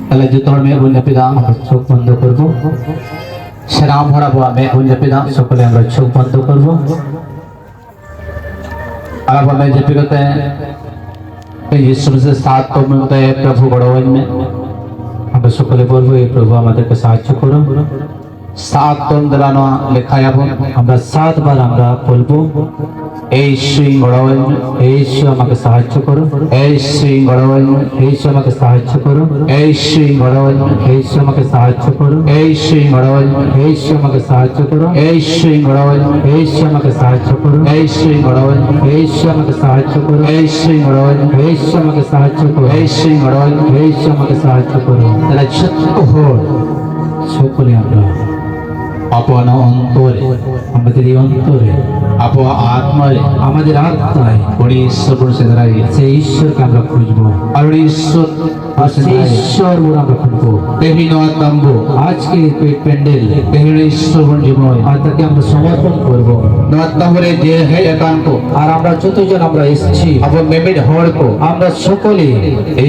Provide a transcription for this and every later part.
তাহলে যতবার মেয়ে বললে পিতা আমরা চোখ বন্ধ করবো, সেরাম ভরাবো মেয়ে বললে পিতা সকলে আমরা চোখ বন্ধ করবো। আর हमें जब कहते हैं यीशु से साथ तो मिलता है प्रभु बड़ोवन में हम সকলে বলবো এই প্রভু আমাদেরকে সাহায্য করো। সাত তন্দ্রানো লেখায় আমরা সাতবার আমরা বলবো এই শ্রী বড়োवन এই শ্রী আমাকে সাহায্য করো, এই শ্রী বড়োवन এই শ্রী আমাকে সাহায্য করো, এই শ্রী বড়োवन এই শ্রী আমাকে সাহায্য করো, এই শ্রী বড়োवन এই শ্রী আমাকে সাহায্য করো, এই শ্রী বড়োवन এই শ্রী আমাকে সাহায্য করো, এই শ্রী বড়োवन এই শ্রী আমাকে সাহায্য করো, এই শ্রী বড়োवन এই শ্রী আমাকে সাহায্য করো, এই শ্রী বড়োवन এই শ্রী আমাকে সাহায্য করো। তাহলে সত্য হল সকলে আমরা আপন অন্তরে আমাদের এই অন্তরে আপন আত্মায় আমাদের আত্মায় বড়ি ঈশ্বর সে দাঁড়িয়ে সেই ঈশ্বরকে আমরা খুঁজবো। আর ঈশ্বর সেই ঈশ্বর আমরা খুঁজবো তেহিন আত্মাম্ব আজকে প্যান্ডেল তেহিন ঈশ্বর জীবন আর তাকে আমরা সমর্পণ করবো। নত্তাহরে যে হে একান্ত আর আমরা যতজন আমরা এসেছি আপন মেমেড হড়কো আমরা সকলে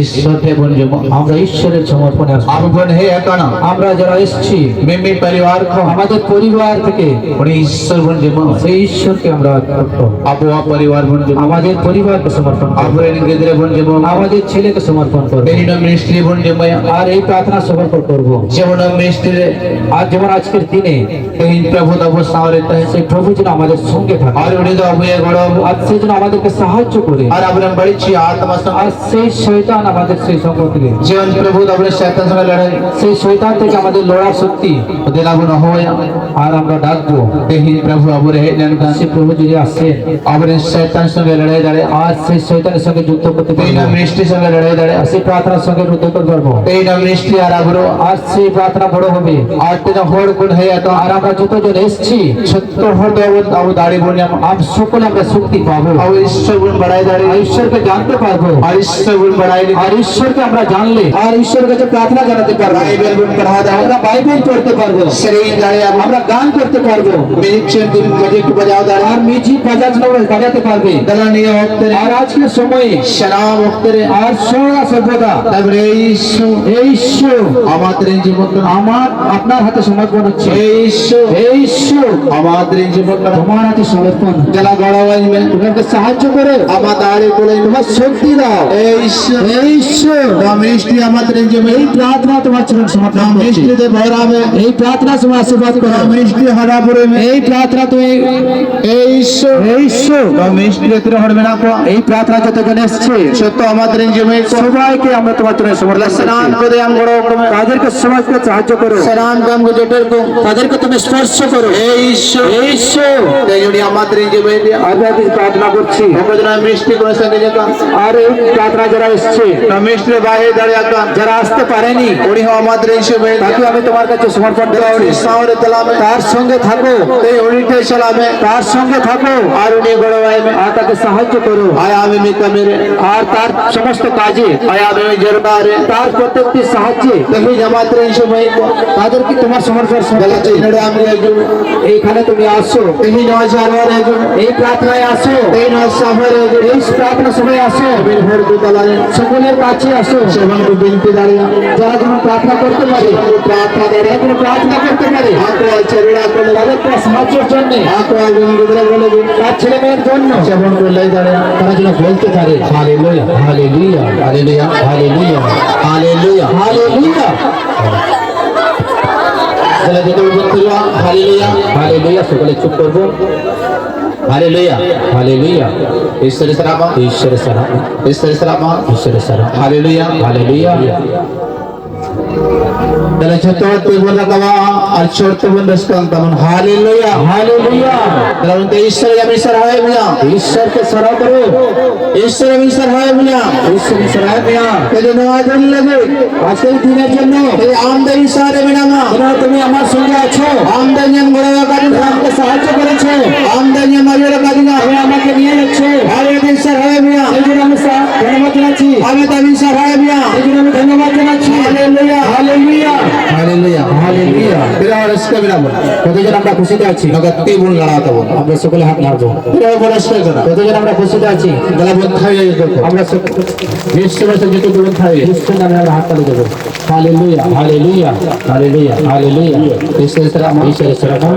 ঈশ্বর দেবন জীবন আমরা ঈশ্বরের সমর্পণে আপন হে একানা আমরা যারা এসেছি মেমেড পরিবার আমাদের পরিবার থেকে বড়ি ঈশ্বর বন জীবন সেই ঈশ্বরকে আমরা আপন পরিবার বন জীবন আমাদের পরিবারকে সমর্পণ আপন গেদরে বন জীবন আমাদের ছেলেকে সমর্পণ করব। তেহিন মিনিস্ট্রি বন জীবন আর এই প্রার্থনা সমর্পণ করব যেমন মিনিস্ট্রি আর যেমন আজকের দিনে তেহিন প্রভু তব সামনে সেই প্রভু যেন আমাদের সঙ্গে থাকে আর উনি তো অভয় গড় আর সেই জন্য আমাদেরকে সাহায্য করে আর আমরা বড়িছি আত্মা আর সেই শয়তান আমাদের সেই সঙ্গ থেকে যেমন প্রভু তব শয়তান সঙ্গে লড়াই সেই শয়তান থেকে আমাদের লড়ার শক্তি দেলাবো না হয় আর আমরা ডাকবো তেহিন প্রভু আবরে জানকান সেই প্রভু যদি আসে আবরে শয়তানের সঙ্গে লড়াই দাঁড়ে আর সেই শয়তানের সঙ্গে যুদ্ধ করতে পারবো। এই মিনিস্ট্রির সঙ্গে লড়াই দাঁড়ে সেই প্রার্থনার সঙ্গে যুদ্ধ করতে পারবো। এই মিনিস্ট্রি আর আবরো আর সেই প্রার্থনা বড় হবে আর তেনা হড় কোন হয়ে তো আর আমরা যতজন এসেছি সত্য হতে আবু দাঁড়িয়ে বলে আম সকলে আমরা শক্তি পাবো আর ঈশ্বর গুণ বাড়াই দাঁড়িয়ে ঈশ্বরকে জানতে পারবো আর ঈশ্বর গুণ বাড়াই আর ঈশ্বরকে আমরা জানলে আর ঈশ্বরের কাছে প্রার্থনা জানাতে পারবো। বাইবেল গুণ পড়া আমরা বাইবেল পড়তে পারবো, শরীর দাঁড়িয়ে আমরা গান করতে পারবো, মিউজিক দিন বাজে একটু বাজাও দাঁড়িয়ে আর মিউজিক বাজাতে পারবে দালানিয়া হতে আর আজকের সময়ে সালাম হতে আর সদা সর্বদা তারপরে এই ঈশ্বর আমাদের জীবন আমার আপনার হাতে সমর্পণ হচ্ছে। এই ঈশ্বর আমাদের জীবন তোমার হাতে সমর্পণ যারা গড়াওয়াই মে তোমাকে সাহায্য করে আমাদের বলে তোমার শক্তি দাও। এই ঈশ্বর মিষ্টি আমাদের জীবন এই প্রার্থনা তোমার চরণ সমর্পণ মিষ্টিতে ভরাবে এই প্রার্থনা সময় আশীর্বাদ করো মিষ্টি হারা পড়ে এই প্রার্থনা তুমি এই ঈশ্বর মিষ্টিতে হড়বে না এই প্রার্থনা যতজন এসেছে সত্য আমাদের জীবন সবাইকে আমরা তোমার চরণে সমর্পণ স্নান করে আমরা তাদেরকে সমাজকে সাহায্য করো স্নান কাম জটের কো তাদেরকে তুমি স্পর্শ করো। এই ঈশ্বর তাই আমাদের জীবন আমরা প্রার্থনা করছি আমরা মিষ্টি করে সঙ্গে যেতাম আর এই প্রার্থনা যারা এসেছে মিষ্টি বাইরে দাঁড়িয়ে যারা আসতে পারেনি ওরি আমাদের হিসেবে তাকে আমি তোমার কাছে সমর্পণ দিলাম সামনে দিলাম তার সঙ্গে থাকো এই উনিতে সালামে তার সঙ্গে থাকো আর উনি গড়ায় আর তাকে সাহায্য করো আয় আমি মিকা মেরে আর তার সমস্ত কাজে আয় আমি জরুরে তার প্রত্যেকটি সাহায্যে তুমি জামাতের হিসেবে তাদেরকে তোমার সমর্পণ বলেছি আমি এইখানে তুমি আসো তুমি নয় জানুয়ারি এই প্রার্থনায় আসো এই নয় সাফারে এই প্রার্থনা সবাই আসো ভোর দুতলায় সকলের কাছে আসো সেবন বিনতি দাঁড়িয়ে যারা যেন প্রার্থনা করতে পারে প্রার্থনা করতে পারে ছেলেরা করে তাদের সাহায্যের জন্য তার ছেলে মেয়ের জন্য সেবন করলে দাঁড়িয়ে তারা যেন বলতে পারে hallelujah hallelujah hallelujah hallelujah hallelujah hallelujah hallelujah hallelujah সকলে চুপ করবো। হালেলুয়া হালেলুয়া ঈশ্বরের সালাম ঈশ্বরের সালাম ঈশ্বরের সালাম ঈশ্বরের সালাম হালেলুয়া হালেলুয়া তাহলে ছোট্ট বন্ধ কবা আর ছোট্ট বন্ধ তেমন হালেলুয়া হালেলুয়া তাহলে ঈশ্বর আমি সরাই মিয়া ঈশ্বরকে সরাও করো ঈশ্বর আমি সরাই মিয়া ঈশ্বর সরাই মিয়া এই নওয়াজের লাগে আজকের দিনের জন্য এই আমদানি সারে মিনা মা তুমি আমার সঙ্গে আছো আমদানি গড়া কারণ আমাকে সাহায্য করেছো আমদানি মায়ের কাদিনা আমাকে নিয়ে যাচ্ছে আরে সরাই মিয়া এই জন্য আমি ধন্যবাদ জানাচ্ছি আমি তুমি সরাই মিয়া এই জন্য আমি ধন্যবাদ জানাচ্ছি হালেলুয়া হালেলুয়া হালেলুয়া হালেলুয়া পুরস্কার বিনামূল্য। কতজন আমরা খুশিতে আছি? নগদ 3 গুণ লড়াতে বল। আমরা সকলে হাত নাড়বো। এর পুরস্কার করা। কতজন আমরা খুশিতে আছি? গলা বন্ধ হয়ে যাবে। আমরা নিশ্চয় যেতে দুজন থাকে নিশ্চয় নামে আমরা হাত তালি দেবো। Hallelujah hallelujah hallelujah hallelujah. ঈশ্বরের নাম ঈশ্বরের নাম।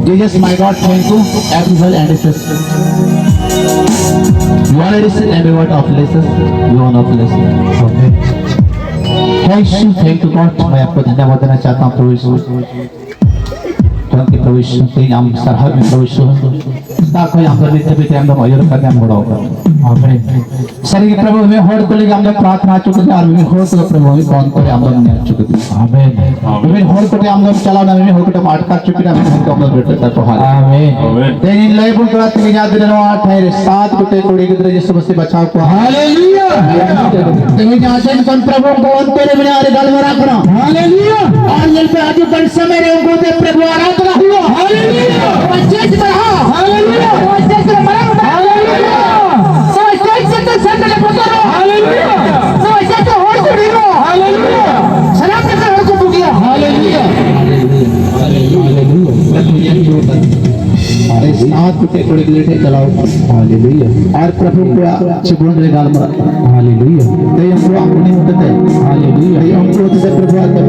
Jesus, my God, thank you, everyone and Jesus. You already said every word of lessons, you are not listening. Okay. Thank you God, मैं आपको धन्यवाद देना चाहता हूँ प्रभु यीशु। क्योंकि प्रभु यीशु तेरी हम सरहद में प्रभु यीशु ताकि हम पर बीते बीते हम लोग मयूर करके हम बड़ा होगा। आमीन। शरीर के प्रभु हमें होड़ को लेकर हम लोग प्रार्थना चुके थे और हमें होड़ को प्रभु हमें कौन करे हम लोग नहीं चुके थे। आमीन। हमें होड़ को हम लोग चलाओ ना हमें होड़ को मार कर चुके थे हमें हम लोग बेटे तक पहुँच। आमीन। तेरी लय बुल करा तेरी याद दिलाना आठ है सात कुटे कोड़ी की तरह जिससे बसे बचाओ को। हालेलुया। तेरी जान कौन प्रभु कौन तेरे बिना आरे गल में रखना। हालेलुया। और जल पे आज बन समय रे उनको दे प्रभु आराधना हुआ। हालेलुया। बच्चे से बढ़ा। हालेलुया। बच्चे से बढ़ा। हालेलुया। तो ऐसे तो संतले पुकारो। हालेलुया। तो ऐसे तो होड़ को ढीलो। हालेलुया। सलाम के होड़ को बुगिया। हालेलुया। हालेलुया। अरे सात कुटे कोड़ी के लिए चलाओ। हालेलुया। और प्रभु को चिपड़ों रे गाल मरा। हालेलुया। ते हमको अपने होते हैं। हालेलुया। ते हमको होते प्रभु आते।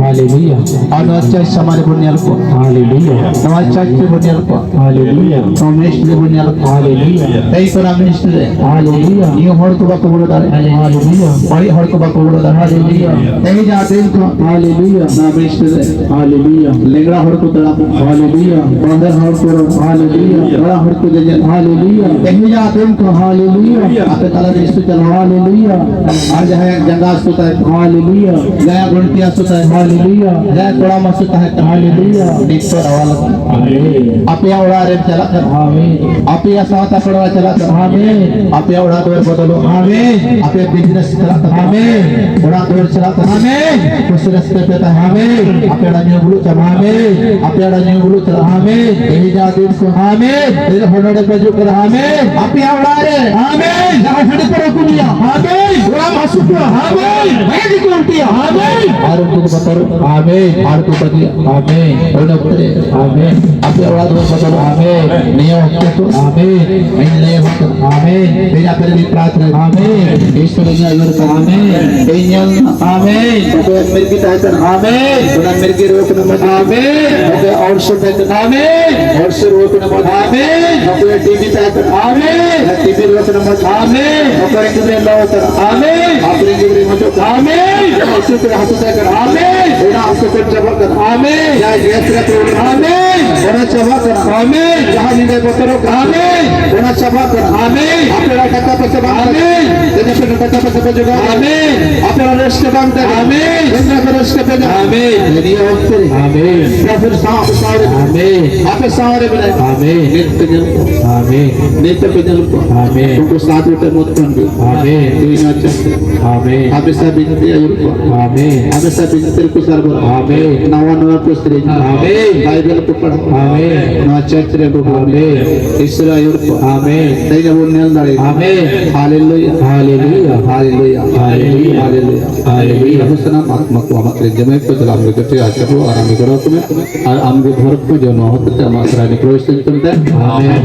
हालेलुया। और अच्छा हमारे बुनियाद को। हालेलुया। हमारे चाचे बुनियाद को। हालेलुया। सोमेश के बुनियाद को। हालेलुया। ते पर मिनिस्टर है। हालेलुया। ये होड़ को बाको बोलो दारे। हालेलुया। बड़ी होड़ को बाको बोलो दारे। हालेलुया। ते जाते को। हालेलुया। ना मिनिस्टर है। हालेलुया। लेंगड़ा होड़ को दड़ा। हालेलुया। बंदर होड़ को। हालेलुया। बड़ा होड़ को दे। हालेलुया। ते जाते को। हालेलुया। आपे ताला यीशु चलो। हालेलुया। आज है जंगा सुता है। हालेलुया। गया गुंटिया सुता है। हालेलुया। गया कोड़ा मसुता है। हालेलुया। निश्चय आवाज। आमीन। आपे उड़ा रे चला कर। आमीन। आपे साता पड़वा चला कर। आमीन। आपे उड़ा दौर बदलो। आमीन। आपे बिजनेस चला कर। आमीन। उड़ा दौर चला कर। आमीन। कुछ रास्ते पे था। आमीन। आपे उड़ा न्यू ब्लू चला। आमीन। आपे उड़ा न्यू ब्लू चला। आमीन। यही जा दिन को। आमीन। तेरे होड़े पे जो कर। आमीन। आपे उड़ा रे। आमीन। जहां खड़े पर को दिया। आमीन। उड़ा मासुका। आमीन। मैं जी कुंटिया। आमीन। और उनको बताओ। आमीन। और को बदिया। आमीन। और उतरे। आमीन। आपे उड़ा दौर बदलो। आमीन। नियो होते तो। आमीन। इन ले होते। आमीन। तेरा पर भी प्रार्थना। आमीन। ईश्वर ने अगर कर। आमीन। एंजल। आमीन। तो मेरे की ताकत। आमीन। थोड़ा मेरे की रोक न मत। आमीन। और से आमीन। और से रोक न मत। Amin. Aku yang TV tak Amin. TV dua senang macam. Amin. Aku yang kita lawan ter. Amin. Aku yang kita macam. Amin. Aku tu hatu saya kan. Amin. Orang aku tu jawab kan. Amin. Ya yes tu. Amin. Orang jawab kan. Amin. Jangan ni dia betul. Amin. Orang jawab kan. Amin. Apa yang kata pasal bang? Amin. Jadi apa kata pasal juga? Amin. Apa yang rest bang? Amin. Apa rest bang? Amin. Jadi orang Amin. या फिर सांप सारे Amin. आपे सारे बने Amin. नित्य जन Amin. नित्य पे जन Amin. तुमको साथ उठे मत बन Amin. कोई ना चाहते Amin. आपे सब बिनती आयु को Amin. आपे सब बिनती को सर्व Amin. नवा नवा पुस्तक Amin. बाइबल को पढ़ो Amin. ना चर्च को Amin. ईश्वर आयु को Amin. तेरे वो नेल दारे Amin. Hallelujah Hallelujah. Hallelujah Hallelujah. Hallelujah Hallelujah. प्रभु सना आत्मा को हमारे जमे को जला हम करते आशा को आराम करो तुम्हें और हम जो भरत को जो न होते हमारे प्रवेश करते हैं Amin.